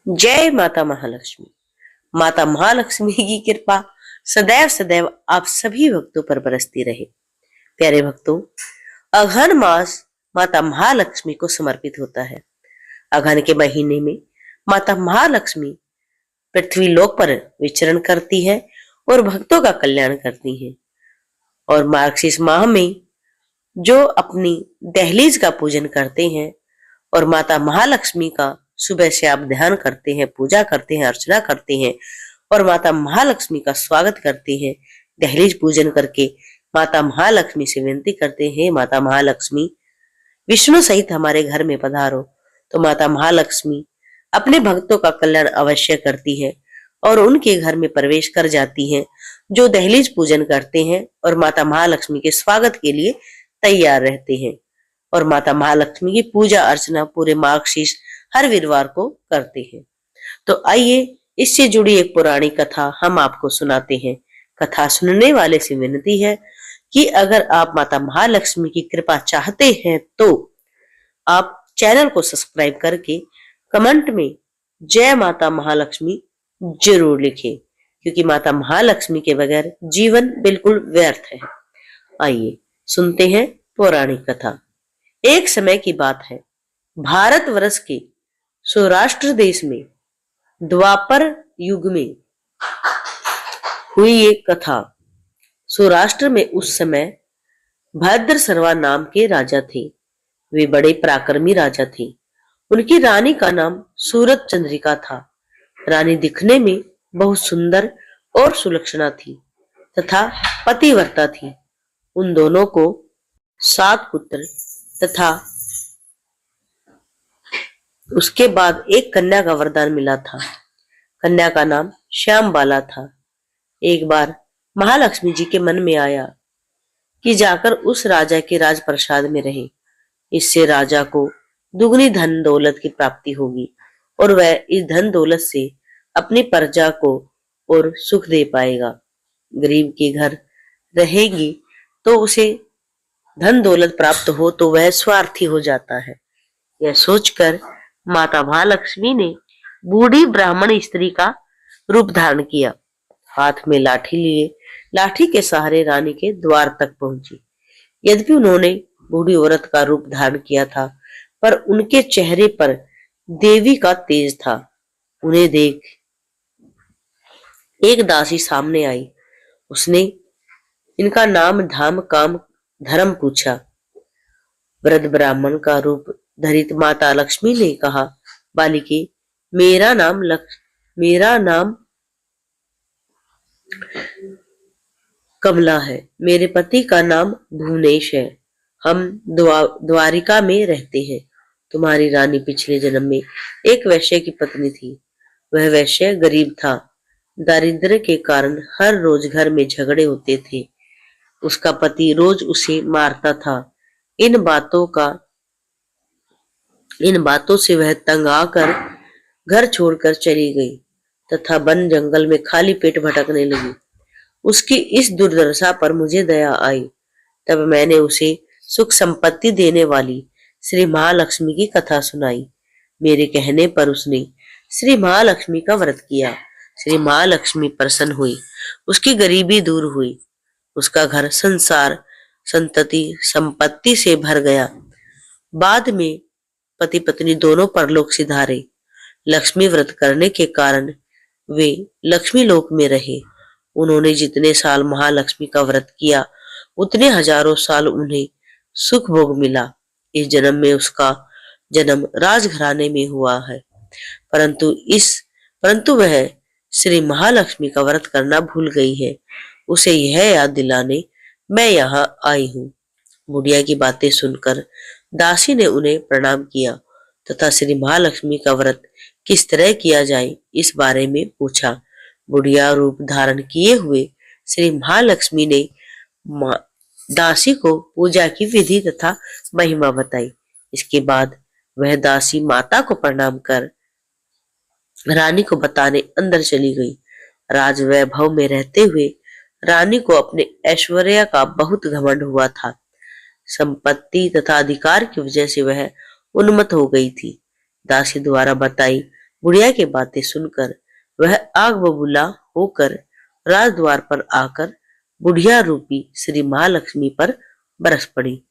जय माता महालक्ष्मी। माता महालक्ष्मी की कृपा सदैव सदैव आप सभी भक्तों पर बरसती रहे। प्यारे भक्तों, अघन मास माता महालक्ष्मी को समर्पित होता है। अघन के महीने में माता महालक्ष्मी पृथ्वी लोक पर विचरण करती है और भक्तों का कल्याण करती है। और मार्गशीर्ष माह में जो अपनी दहलीज का पूजन करते हैं और माता महालक्ष्मी का सुबह से आप ध्यान करते हैं, पूजा करते हैं, अर्चना करते हैं और माता महालक्ष्मी का स्वागत करते हैं, दहलीज पूजन करके माता महालक्ष्मी से विनती करते हैं, माता महालक्ष्मी विष्णु सहित हमारे घर में पधारो। तो माता महालक्ष्मी अपने भक्तों का कल्याण अवश्य करती है और उनके घर में प्रवेश कर जाती हैं जो दहलीज पूजन करते हैं और माता महालक्ष्मी के स्वागत के लिए तैयार रहते हैं। और माता महालक्ष्मी की पूजा अर्चना पूरे मार्गशीर्ष हर वीरवार को करते हैं। तो आइए इससे जुड़ी एक पुरानी कथा हम आपको सुनाते हैं। कथा सुनने वाले से विनती है कि अगर आप माता महालक्ष्मी की कृपा चाहते हैं तो आप चैनल को सब्सक्राइब करके कमेंट में जय माता महालक्ष्मी जरूर लिखें, क्योंकि माता महालक्ष्मी के बगैर जीवन बिल्कुल व्यर्थ है। आइए सुनते हैं पौराणिक कथा। एक समय की बात है, भारतवर्ष के सौराष्ट्र देश में द्वापर युग में हुई एक कथा। सौराष्ट्र में उस समय भद्रसर्वा नाम के राजा थे। वे बड़े पराक्रमी राजा थे। उनकी रानी का नाम सूरत चंद्रिका था। रानी दिखने में बहुत सुंदर और सुलक्षणा थी तथा पतिव्रता थी। उन दोनों को 7 पुत्र तथा उसके बाद एक कन्या का वरदान मिला था। कन्या का नाम श्यामबाला था। एक बार महालक्ष्मी जी के मन में आया कि जाकर उस राजा के राजप्रसाद में रहे। इससे राजा को दुगनी धन दौलत की प्राप्ति होगी और वह इस धन दौलत से अपनी प्रजा को और सुख दे पाएगा। गरीब के घर रहेगी तो उसे धन दौलत प्राप्त हो तो वह स्वार्थी हो जाता है। यह सोचकर माता महालक्ष्मी ने बूढ़ी ब्राह्मण स्त्री का रूप धारण किया। हाथ में लाठी लिए लाठी के सहारे रानी के द्वार तक पहुंची। यद्यपि उन्होंने बूढ़ी औरत का रूप धारण किया था, पर उनके चेहरे पर देवी का तेज था। उन्हें देख एक दासी सामने आई। उसने इनका नाम धाम काम धर्म पूछा। वृद्ध ब्राह्मण का रूप धरित माता लक्ष्मी ने कहा, बालिके, मेरा नाम कमला है। मेरे पति का नाम भुवनेश है। हम द्वारिका में रहते हैं। तुम्हारी रानी पिछले जन्म में एक वैश्य की पत्नी थी। वह वैश्य गरीब था। दारिद्र्य के कारण हर रोज घर में झगड़े होते थे। उसका पति रोज उसे मारता था। इन बातों से वह तंग आकर घर छोड़कर चली गई तथा वन जंगल में खाली पेट भटकने लगी। उसकी इस दुर्दशा पर मुझे दया आई। तब मैंने उसे सुख संपत्ति देने वाली श्री महालक्ष्मी की कथा सुनाई। मेरे कहने पर उसने श्री महालक्ष्मी का व्रत किया। श्री महालक्ष्मी प्रसन्न हुई। उसकी गरीबी दूर हुई। उसका घर संसार संतति संपत्ति से भर गया। बाद में पति पत्नी दोनों परलोक सिधारे। लक्ष्मी व्रत करने के कारण वे लक्ष्मी लोक में रहे। उन्होंने जितने साल महालक्ष्मी का व्रत किया उतने हजारों साल उन्हें सुख भोग मिला। इस जन्म में उसका जन्म राजघराने में हुआ है, परंतु वह श्री महालक्ष्मी का व्रत करना भूल गई है। उसे यह याद दिलाने मैं यहाँ आई हूँ। बुढ़िया की बातें सुनकर दासी ने उन्हें प्रणाम किया तथा श्री महालक्ष्मी का व्रत किस तरह किया जाए इस बारे में पूछा। बुढ़िया रूप धारण किए हुए श्री महालक्ष्मी ने दासी को पूजा की विधि तथा महिमा बताई। इसके बाद वह दासी माता को प्रणाम कर रानी को बताने अंदर चली गई। राज वैभव में रहते हुए रानी को अपने ऐश्वर्य का बहुत घमंड हुआ था। संपत्ति तथा अधिकार की वजह से वह उन्मत्त हो गई थी। दासी द्वारा बताई बुढ़िया की बातें सुनकर वह आग बबूला होकर राजद्वार पर आकर बुढ़िया रूपी श्री महालक्ष्मी पर बरस पड़ी।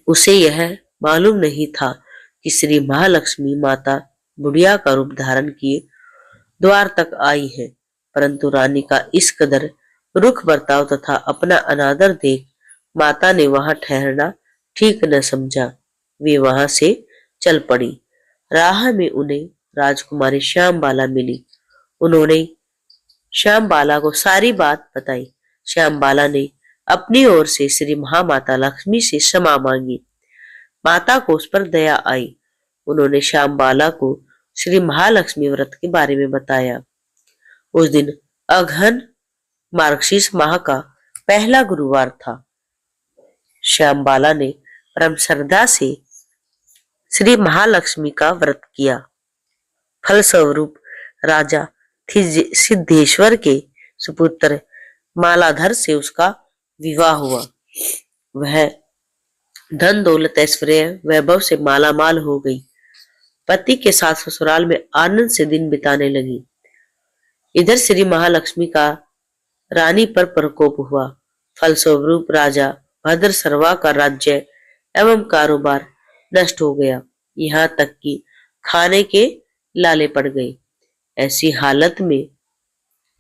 उसे यह मालूम नहीं था कि श्री महालक्ष्मी माता बुढ़िया का रूप धारण किए द्वार तक आई है, परंतु रानी का इस कदर रुख बर्ताव तथा अपना अनादर देख माता ने वहां ठहरना ठीक न समझा। वे वहां से चल पड़ी। राह में उन्हें राजकुमारी श्यामबाला मिली। उन्होंने श्यामबाला को सारी बात बताई। श्यामबाला ने अपनी ओर से श्री महामाता लक्ष्मी से क्षमा मांगी। माता को उस पर दया आई। उन्होंने श्यामबाला को श्री महालक्ष्मी व्रत के बारे में बताया। उस दिन अगहन मार्गशीर्ष माह का पहला गुरुवार था। श्यामबाला ने परम श्रद्धा से श्री महालक्ष्मी का व्रत किया। फलस्वरूप राजा सिद्धेश्वर के सुपुत्र मालाधर से उसका विवाह हुआ। वह धन दौलत ऐश्वर्य वैभव से मालामाल हो गई। पति के साथ ससुराल में आनंद से दिन बिताने लगी। इधर श्री महालक्ष्मी का रानी पर प्रकोप हुआ। फलस्वरूप राजा भद्र सर्वा का राज्य एवं कारोबार नष्ट हो गया। यहाँ तक कि खाने के लाले पड़ गए। ऐसी हालत में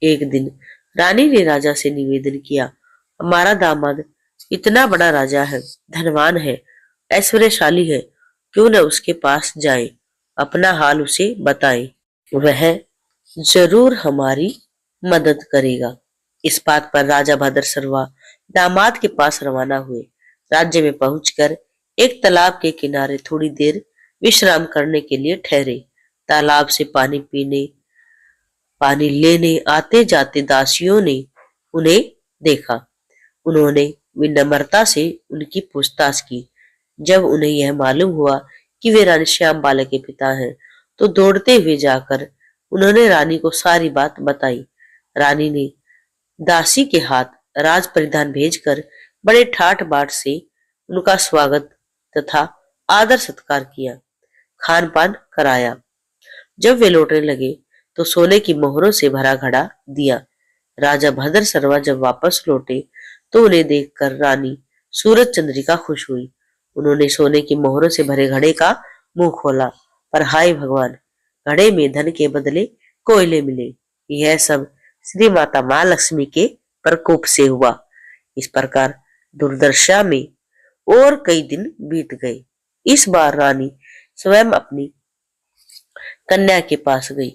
एक दिन रानी ने राजा से निवेदन किया, हमारा दामाद इतना बड़ा राजा है, धनवान है, ऐश्वर्यशाली है, क्यों न उसके पास जाए, अपना हाल उसे बताए, वह जरूर हमारी मदद करेगा। इस बात पर राजा भद्र सर्वा दामाद के पास रवाना हुए। राज्य में पहुंचकर एक तालाब के किनारे थोड़ी देर विश्राम करने के लिए ठहरे। तालाब से पानी लेने आते जाते दासियों ने उन्हें देखा। उन्होंने विनम्रता से उनकी पूछताछ की। जब उन्हें यह मालूम हुआ कि वे रानी श्यामबाला के पिता हैं, तो दौड़ते हुए जाकर उन्होंने रानी को सारी बात बताई। रानी ने दासी के हाथ राज परिधान भेजकर बड़े ठाठ बाट से उनका स्वागत तथा आदर सत्कार किया, खान पान कराया। जब वे लौटने लगे तो सोने की मोहरों से भरा घड़ा दिया। राजा भद्र सर्वा जब वापस लौटे तो उन्हें देखकर रानी सूरज चंद्रिका खुश हुई। उन्होंने सोने की मोहरों से भरे घड़े का मुंह खोला, पर हाय भगवान, घड़े में धन के बदले कोयले मिले। यह सब श्री माता महालक्ष्मी के प्रकोप से हुआ। इस प्रकार दुर्दशा में और कई दिन बीत गए। इस बार रानी स्वयं अपनी कन्या के पास गई।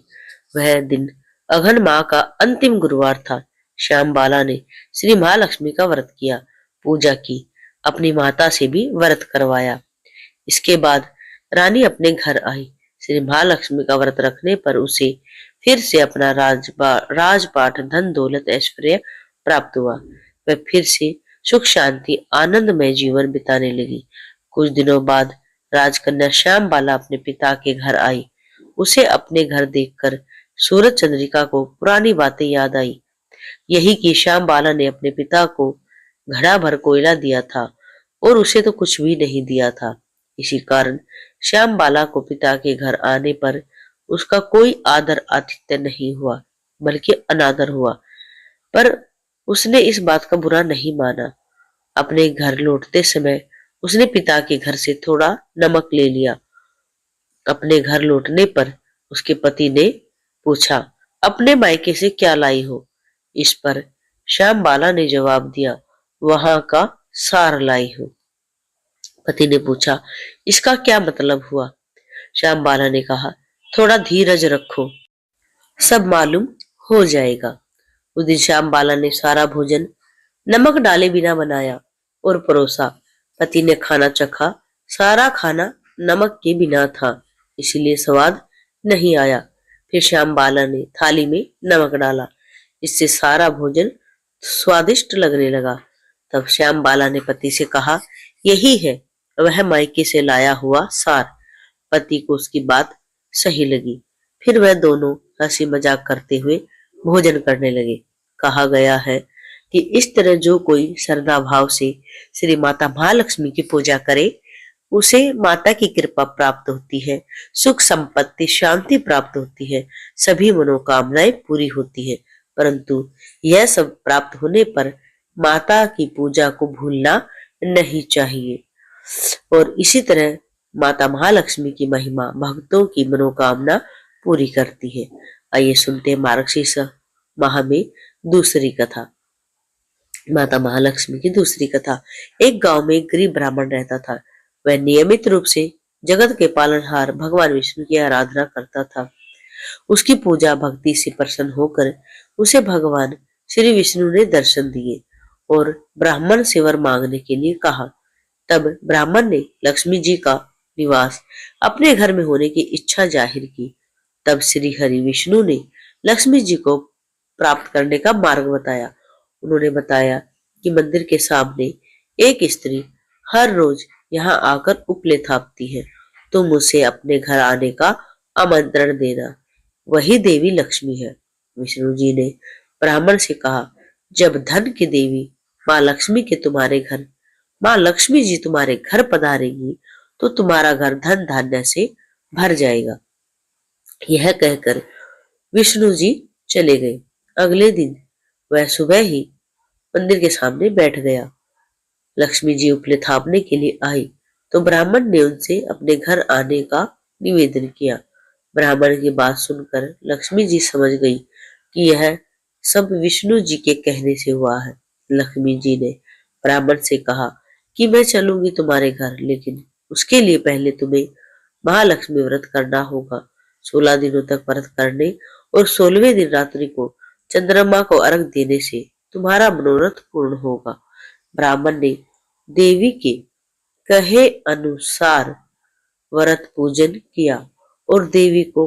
वह दिन अघन माह का अंतिम गुरुवार था। श्यामबाला ने श्री महालक्ष्मी का व्रत किया, पूजा की, अपनी माता से भी व्रत करवाया। इसके बाद रानी अपने घर आई। श्री महालक्ष्मी का व्रत रखने पर उसे फिर से अपना राजपाट धन दौलत ऐश्वर्य प्राप्त हुआ। वह फिर से सुख शांति आनंदमय जीवन बिताने लगी। कुछ दिनों बाद राजकन्या श्यामबाला अपने पिता के घर आई। उसे अपने घर देखकर सूरज चंद्रिका को पुरानी बातें याद आई। यही कि श्यामबाला ने अपने पिता को घड़ा भर कोयला दिया था और उसे तो कुछ भी नहीं दिया था। इसी कारण श्यामबाला को पिता के घर आने पर उसका कोई आदर आतिथ्य नहीं हुआ, बल्कि अनादर हुआ। पर उसने इस बात का बुरा नहीं माना। अपने घर लौटते समय उसने पिता के घर से थोड़ा नमक ले लिया। अपने घर लौटने पर उसके पति ने पूछा, अपने मायके से क्या लाई हो? इस पर श्यामबाला ने जवाब दिया, वहां का सार लाई हूं। पति ने पूछा, इसका क्या मतलब हुआ? श्यामबाला ने कहा, थोड़ा धीरज रखो, सब मालूम हो जाएगा। उस दिन श्यामबाला ने सारा भोजन नमक डाले बिना बनाया और परोसा। पति ने खाना चखा। सारा खाना नमक के बिना था, इसलिए स्वाद नहीं आया। फिर श्यामबाला ने थाली में नमक डाला, इससे सारा भोजन स्वादिष्ट लगने लगा। तब श्यामबाला ने पति से कहा, यही है वह मायके से लाया हुआ सार। पति को उसकी बात सही लगी। फिर वह दोनों हंसी मजाक करते हुए भोजन करने लगे। कहा गया है कि इस तरह जो कोई श्रद्धा भाव से श्री माता महालक्ष्मी की पूजा करे, उसे माता की कृपा प्राप्त होती है, सुख संपत्ति शांति प्राप्त होती है, सभी मनोकामनाएं पूरी होती है। परंतु यह सब प्राप्त होने पर माता की पूजा को भूलना नहीं चाहिए। और इसी तरह माता महालक्ष्मी की महिमा भक्तों की मनोकामना पूरी करती है। आइए सुनते हैं मार्गशीर्ष माह में दूसरी कथा। माता महालक्ष्मी की दूसरी कथा। एक गांव में एक गरीब ब्राह्मण रहता था। वह नियमित रूप से जगत के पालनहार भगवान विष्णु की आराधना करता था। उसकी पूजा भक्ति से प्रसन्न होकर उसे भगवान श्री विष्णु ने दर्शन दिए और ब्राह्मण से वर मांगने के लिए कहा। तब ब्राह्मण ने लक्ष्मी जी का निवास अपने घर में होने की इच्छा जाहिर की। तब श्री हरि विष्णु ने लक्ष्मी जी को प्राप्त करने का मार्ग बताया। उन्होंने बताया कि मंदिर के सामने एक स्त्री हर रोज यहाँ आकर उपले थापती है। तुम उसे अपने घर आने का आमंत्रण देना, वही देवी लक्ष्मी है। विष्णु जी ने ब्राह्मण से कहा, जब धन की देवी माँ लक्ष्मी जी तुम्हारे घर पधारेगी तो तुम्हारा घर धन धान्य से भर जाएगा। यह कहकर विष्णु जी चले गए। अगले दिन वह सुबह ही मंदिर के सामने बैठ गया। लक्ष्मी जी उपले थापने के लिए आई तो ब्राह्मण ने उनसे अपने घर आने का निवेदन किया। ब्राह्मण की बात सुनकर लक्ष्मी जी समझ गई कि यह सब विष्णु जी के कहने से हुआ है। लक्ष्मी जी ने ब्राह्मण से कहा कि मैं चलूंगी तुम्हारे घर, लेकिन उसके लिए पहले तुम्हें महालक्ष्मी व्रत करना होगा। 16 दिनों तक व्रत करने और 16वें दिन रात्रि को चंद्रमा को अर्घ देने से तुम्हारा मनोरथ पूर्ण होगा। ब्राह्मण ने देवी के कहे अनुसार व्रत पूजन किया और देवी को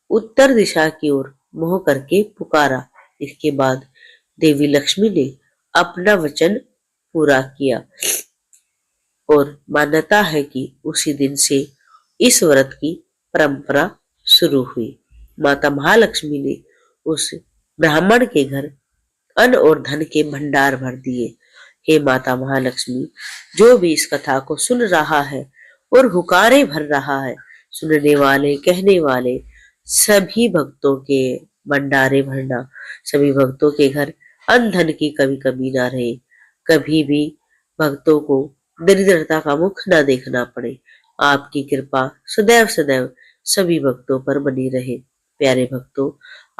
उत्तर दिशा की ओर मुंह करके पुकारा। इसके बाद देवी लक्ष्मी ने अपना वचन पूरा किया और मान्यता है कि उसी दिन से इस व्रत की परंपरा शुरू हुई। माता महालक्ष्मी ने उस ब्राह्मण के घर अन्न और धन के भंडार भर दिए। हे माता महालक्ष्मी, जो भी इस कथा को सुन रहा है और हुकारे भर रहा है, सुनने वाले कहने वाले सभी भक्तों के भंडारे भरना, सभी भक्तों के घर अन्न धन की कभी कमी ना रहे, कभी भी भक्तों को दरिद्रता का मुख न देखना पड़े। आपकी कृपा सदैव सदैव सभी भक्तों पर बनी रहे। प्यारे भक्तों,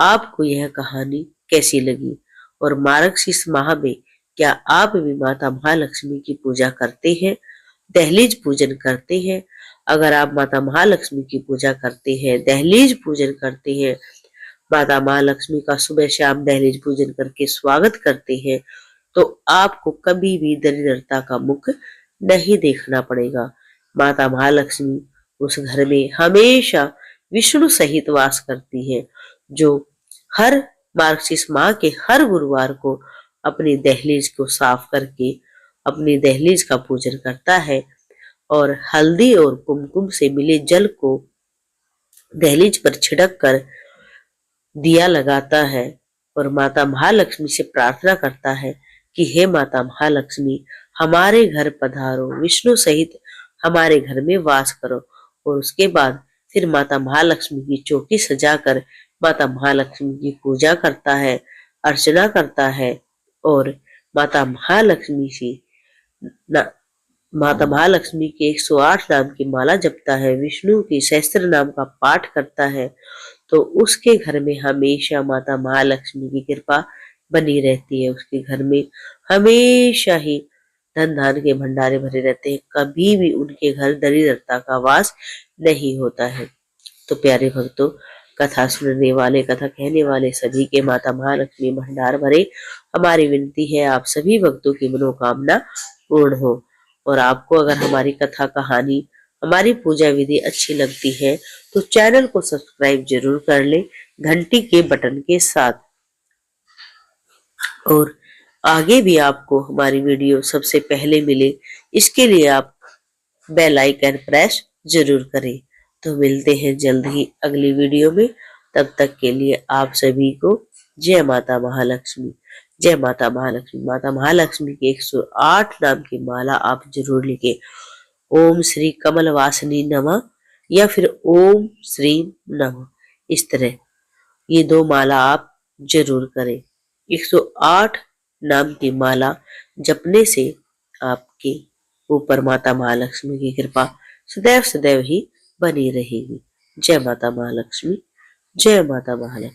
आपको यह कहानी कैसी लगी और मार्गशीर्ष माह में क्या आप भी माता महालक्ष्मी की पूजा करते हैं, दहलीज पूजन करते हैं? अगर आप माता महालक्ष्मी की पूजा करते हैं, दहलीज पूजन करते हैं, माता महालक्ष्मी का सुबह शाम दहलीज पूजन करके स्वागत करते हैं, तो आपको कभी भी दरिद्रता का मुख नहीं देखना पड़ेगा। माता महालक्ष्मी उस घर में हमेशा विष्णु सहित वास करती है, जो हर मार्गशीर्ष माह के हर गुरुवार को अपनी दहलीज को साफ करके अपनी दहलीज का पूजन करता है और हल्दी और कुमकुम से मिले जल को दहलीज पर छिड़क कर दिया लगाता है और माता महालक्ष्मी से प्रार्थना करता है कि हे माता महालक्ष्मी, हमारे घर पधारो, विष्णु सहित हमारे घर में वास करो। और उसके बाद फिर माता महालक्ष्मी की चौकी सजाकर माता महालक्ष्मी की पूजा करता है, अर्चना करता है और माता महालक्ष्मी से माता महालक्ष्मी के 108 नाम की माला जपता है, विष्णु की सहस्त्र नाम का पाठ करता है, तो उसके घर में हमेशा माता महालक्ष्मी की कृपा बनी रहती है। उसके घर में हमेशा ही धन धान के भंडारे भरे रहते हैं, कभी भी उनके घर दरिद्रता का वास नहीं होता है। तो प्यारे भक्तों, कथा सुनने वाले कथा कहने वाले सभी के माता महालक्ष्मी भंडार भरे। हमारी विनती है आप सभी भक्तों की मनोकामना पूर्ण हो। और आपको अगर हमारी कथा कहानी हमारी पूजा विधि अच्छी लगती है तो चैनल को सब्सक्राइब जरूर कर ले घंटी के बटन के साथ, और आगे भी आपको हमारी वीडियो सबसे पहले मिले इसके लिए आप बेल आइकन प्रेस जरूर करें। तो मिलते हैं जल्द ही अगली वीडियो में। तब तक के लिए आप सभी को जय माता महालक्ष्मी। जय माता महालक्ष्मी। माता महालक्ष्मी की 108 नाम की माला आप जरूर लिखें ओम श्री कमल वासिनी नमः या फिर ओम श्री नमः। इस तरह ये 2 माला आप जरूर करें। 108 नाम की माला जपने से आपके ऊपर माता महालक्ष्मी की कृपा सदैव सदैव ही बनी रहेगी। जय माता महालक्ष्मी, जय माता महालक्ष्मी।